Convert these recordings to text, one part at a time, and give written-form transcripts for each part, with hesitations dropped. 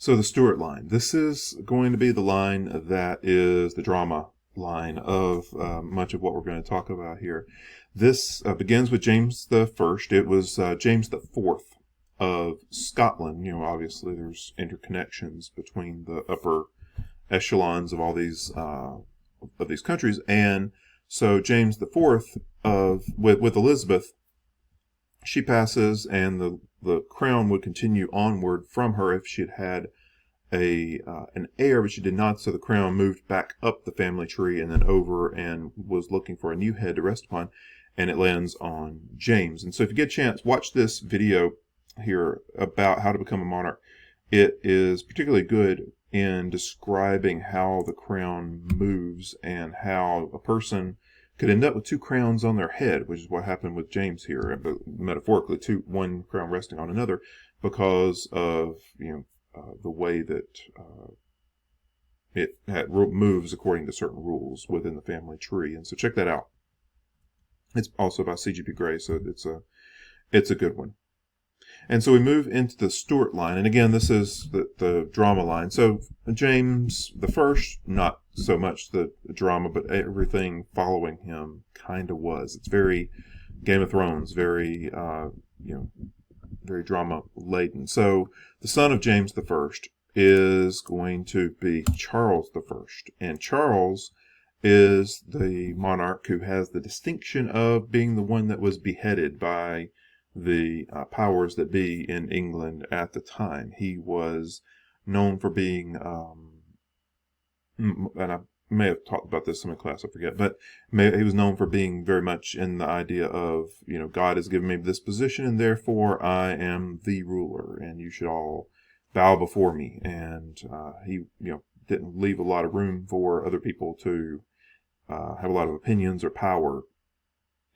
So the Stuart line. This is going to be the line that is the drama line of much of what we're going to talk about here. This begins with James the First. It was James the Fourth of Scotland. Obviously there's interconnections between the upper echelons of all these countries, and so James the Fourth with Elizabeth, she passes, and the crown would continue onward from her if she had an heir, but she did not. So the crown moved back up the family tree and then over, and was looking for a new head to rest upon, and it lands on James. And so if you get a chance, watch this video here about how to become a monarch. It is particularly good in describing how the crown moves and how a person could end up with two crowns on their head, which is what happened with James here, but metaphorically, one crown resting on another, because of the way that it moves according to certain rules within the family tree. And so check that out. It's also by C.G.P. Gray, so it's a good one. And so we move into the Stuart line, and again, this is the drama line. So James the First, not so much the drama, but everything following him kind of was. It's very Game of Thrones, very very drama laden. So the son of James the First is going to be Charles the First, and Charles is the monarch who has the distinction of being the one that was beheaded by the powers that be in England at the time. He was known for being, and I may have talked about this in class, I forget, but he was known for being very much in the idea of, God has given me this position, and therefore I am the ruler, and you should all bow before me. And he, didn't leave a lot of room for other people to have a lot of opinions or power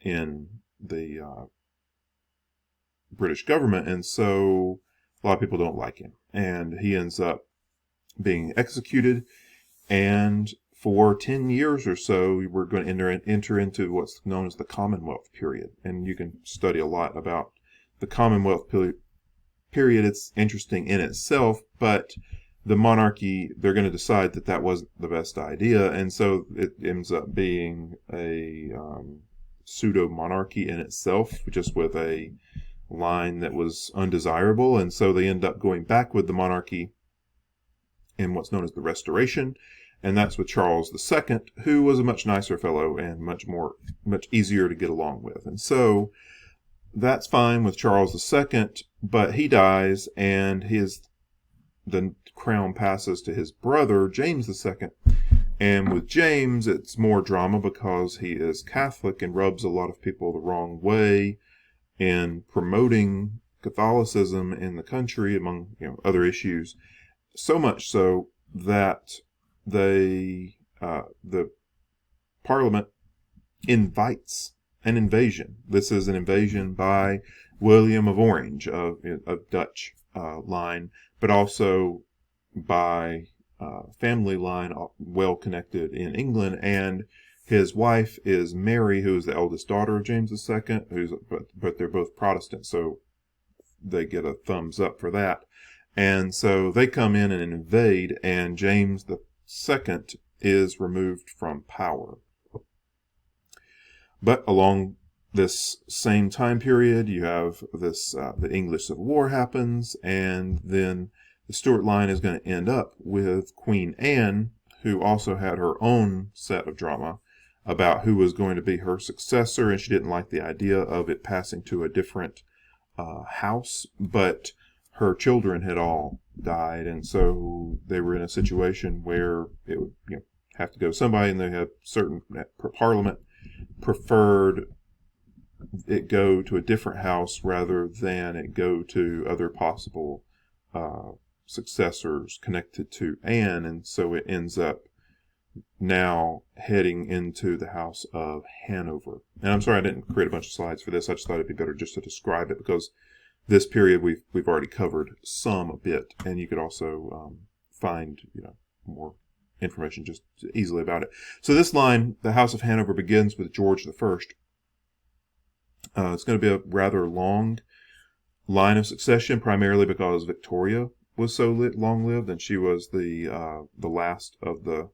in the British government, and so a lot of people don't like him, and he ends up being executed. And for 10 years or so, we're going to enter into what's known as the Commonwealth period, and you can study a lot about the Commonwealth period. It's interesting in itself, but the monarchy, they're going to decide that wasn't the best idea, and so it ends up being a pseudo-monarchy in itself, just with a line that was undesirable. And so they end up going back with the monarchy in what's known as the Restoration, and that's with Charles II, who was a much nicer fellow and much easier to get along with. And so that's fine with Charles II, but he dies, and the crown passes to his brother James II. And with James, it's more drama because he is Catholic and rubs a lot of people the wrong way in promoting Catholicism in the country, among other issues. So much so that the Parliament invites an invasion. This is an invasion by William of Orange of Dutch line, but also by family line well connected in England. And his wife is Mary, who is the eldest daughter of James II, but they're both Protestant, so they get a thumbs up for that. And so they come in and invade, and James II is removed from power. But along this same time period, you have the English Civil War happens, and then the Stuart line is going to end up with Queen Anne, who also had her own set of drama about who was going to be her successor, and she didn't like the idea of it passing to a different house, but her children had all died, and so they were in a situation where it would have to go to somebody, and they had certain Parliament preferred it go to a different house rather than it go to other possible successors connected to Anne, and so it ends up now heading into the House of Hanover. And I'm sorry I didn't create a bunch of slides for this. I just thought it'd be better just to describe it, because this period we've already covered a bit, and you could also find more information just easily about it. So this line, the House of Hanover, begins with George I. It's going to be a rather long line of succession, primarily because Victoria was so long-lived, and she was the last of the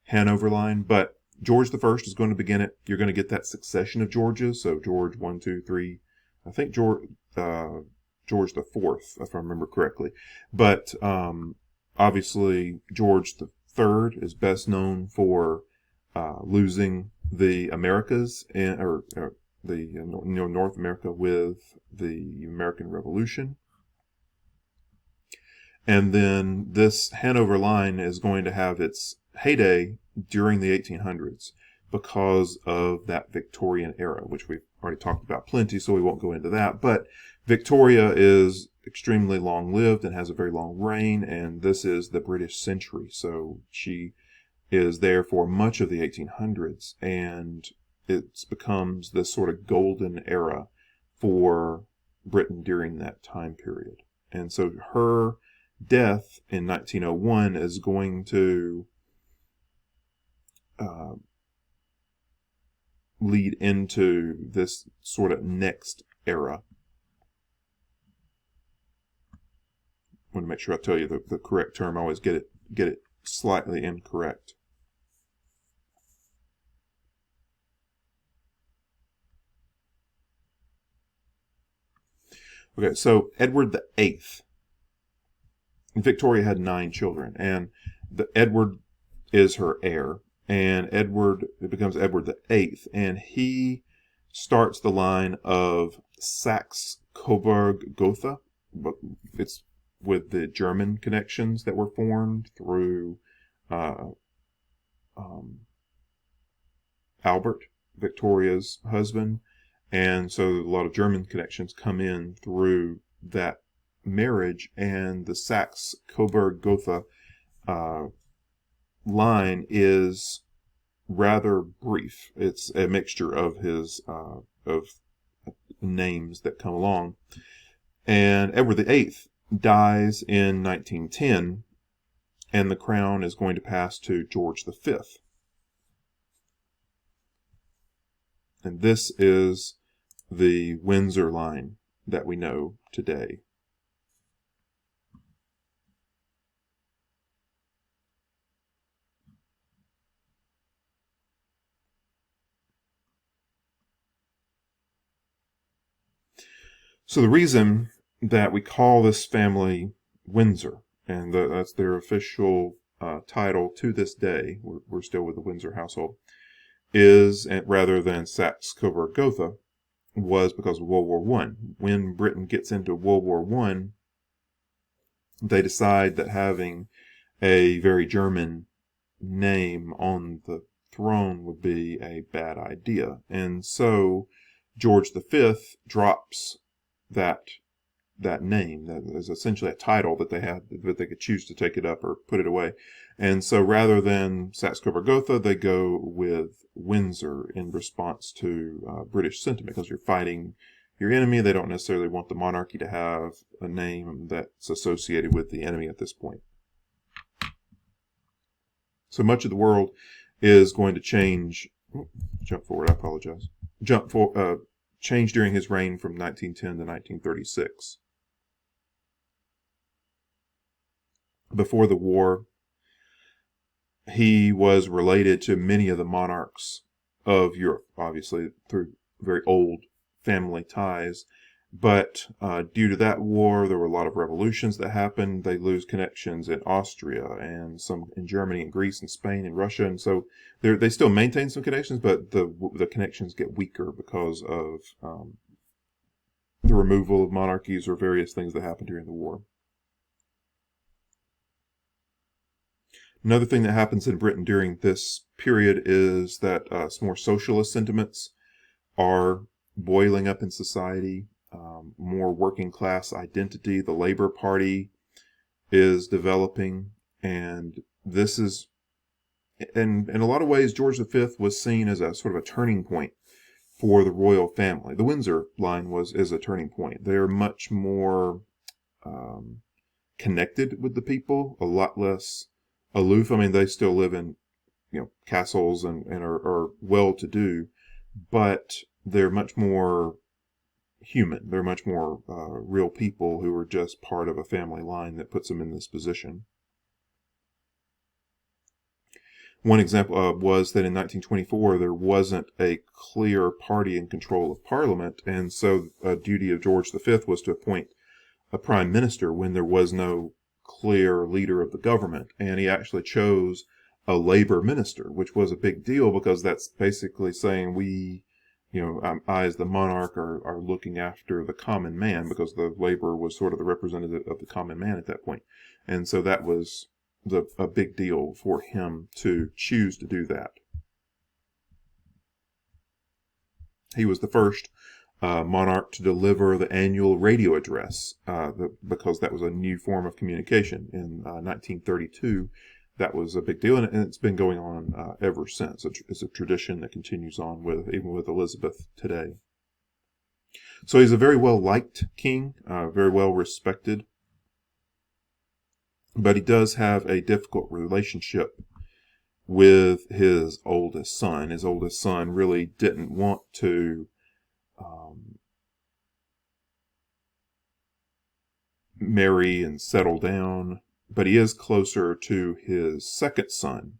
Hanover line. But George the First is going to begin it. You're going to get that succession of Georges. So George 1, 2, 3. I think George the Fourth, if I remember correctly. But obviously George the Third is best known for losing the Americas or the North America with the American Revolution. And then this Hanover line is going to have its heyday during the 1800s because of that Victorian era, which we've already talked about plenty, so we won't go into that. But Victoria is extremely long-lived and has a very long reign, and this is the British century. So she is there for much of the 1800s, and it becomes this sort of golden era for Britain during that time period. And so her death in 1901 is going to lead into this sort of next era. I want to make sure I tell you the correct term. I always get it slightly incorrect. Okay, so Edward the Eighth. Victoria had 9 children, and Edward is her heir, and it becomes Edward the Eighth, and he starts the line of Saxe-Coburg-Gotha, but it's with the German connections that were formed through Albert, Victoria's husband, and so a lot of German connections come in through that marriage, and the Saxe-Coburg-Gotha line is rather brief. It's a mixture of his of names that come along. And Edward VIII dies in 1910, and the crown is going to pass to George V. And this is the Windsor line that we know today. So the reason that we call this family Windsor, and that's their official title to this day, we're still with the Windsor household, is, rather than Saxe-Coburg-Gotha, was because of World War I. When Britain gets into World War I, they decide that having a very German name on the throne would be a bad idea. And so George V drops that name. That is essentially a title that they had, that they could choose to take it up or put it away. And so rather than Saxe-Coburg-Gotha, they go with Windsor in response to British sentiment, because you're fighting your enemy. They don't necessarily want the monarchy to have a name that's associated with the enemy at this point. So much of the world is going to change. Jump forward, I apologize. Change during his reign from 1910 to 1936. Before the war, he was related to many of the monarchs of Europe, obviously through very old family ties. But due to that war, there were a lot of revolutions that happened. They lose connections in Austria and some in Germany and Greece and Spain and Russia. And so they still maintain some connections, but the connections get weaker because of the removal of monarchies or various things that happened during the war. Another thing that happens in Britain during this period is that some more socialist sentiments are boiling up in society. More working class identity. The Labour Party is developing, and this is, in a lot of ways, George V was seen as a sort of a turning point for the royal family. The Windsor line is a turning point. They're much more connected with the people, a lot less aloof. I mean, they still live in castles and are well-to-do, but they're much more human. They're much more real people who are just part of a family line that puts them in this position. One example was that in 1924 there wasn't a clear party in control of Parliament, and so a duty of George V was to appoint a prime minister when there was no clear leader of the government, and he actually chose a labor minister, which was a big deal because that's basically saying I as the monarch are looking after the common man, because the labor was sort of the representative of the common man at that point. And so that was a big deal for him to choose to do that. He was the first monarch to deliver the annual radio address, because that was a new form of communication. In 1932, that was a big deal, and it's been going on ever since. It's a tradition that continues on even with Elizabeth today. So he's a very well-liked king, very well respected, but he does have a difficult relationship with his oldest son. His oldest son really didn't want to marry and settle down, but he is closer to his second son,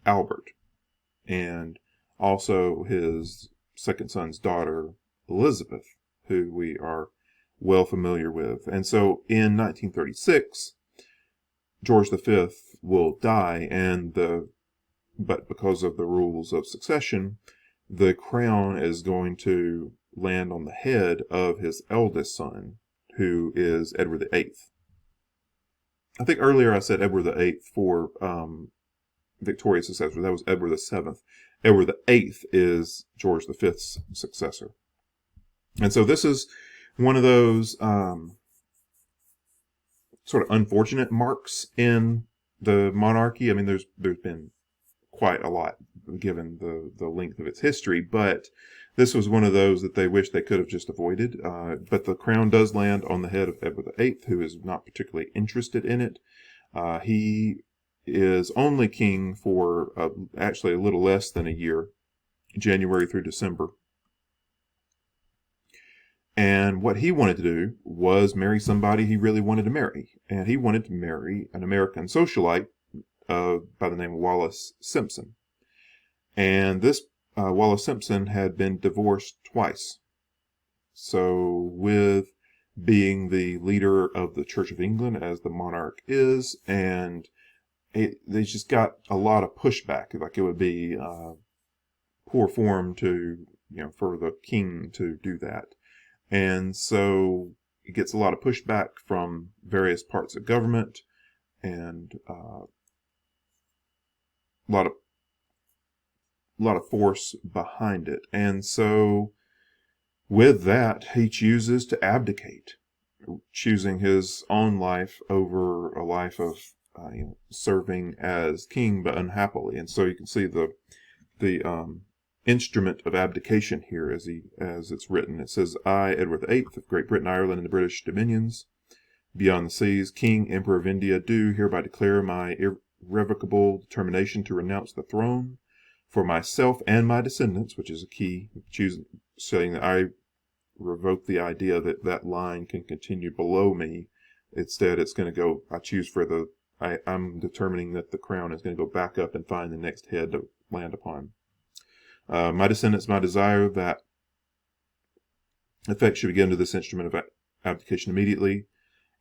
Albert, and also his second son's daughter, Elizabeth, who we are well familiar with. And so in 1936, George V will die, but because of the rules of succession, the crown is going to land on the head of his eldest son, who is Edward VIII. I think earlier I said Edward VIII for Victoria's successor. That was Edward VII. Edward VIII is George V's successor. And so this is one of those sort of unfortunate marks in the monarchy. I mean, there's been quite a lot given the length of its history, but this was one of those that they wish they could have just avoided. But the crown does land on the head of Edward VIII, who is not particularly interested in it. He is only king for actually a little less than a year, January through December. And what he wanted to do was marry somebody he really wanted to marry. And he wanted to marry an American socialite by the name of Wallis Simpson. And this Wallis Simpson had been divorced twice. So with being the leader of the Church of England, as the monarch is, and they just got a lot of pushback. Like it would be poor form for the king to do that. And so it gets a lot of pushback from various parts of government, and a lot of force behind it. And so with that, he chooses to abdicate, choosing his own life over a life of serving as king, but unhappily. And so you can see the instrument of abdication here as it's written. It says, "I, Edward VIII of Great Britain, Ireland, and the British dominions beyond the seas, King, Emperor of India, do hereby declare my irrevocable determination to renounce the throne for myself and my descendants," which is a key, saying that I revoke the idea that that line can continue below me. Instead, it's going to go, I'm determining that the crown is going to go back up and find the next head to land upon. My descendants, my desire that effect should be given to this instrument of abdication immediately.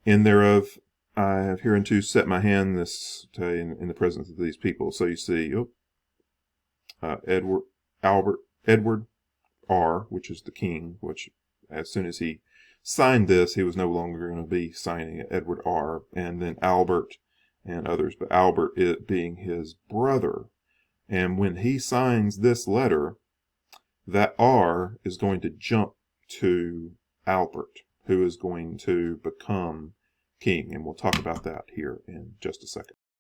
In thereof, I have hereunto set my hand this day in the presence of these people. So you see, Edward R, which is the king, which as soon as he signed this, he was no longer going to be signing Edward R, and then Albert and others, but Albert it being his brother. And when he signs this letter, that R is going to jump to Albert, who is going to become king. And we'll talk about that here in just a second.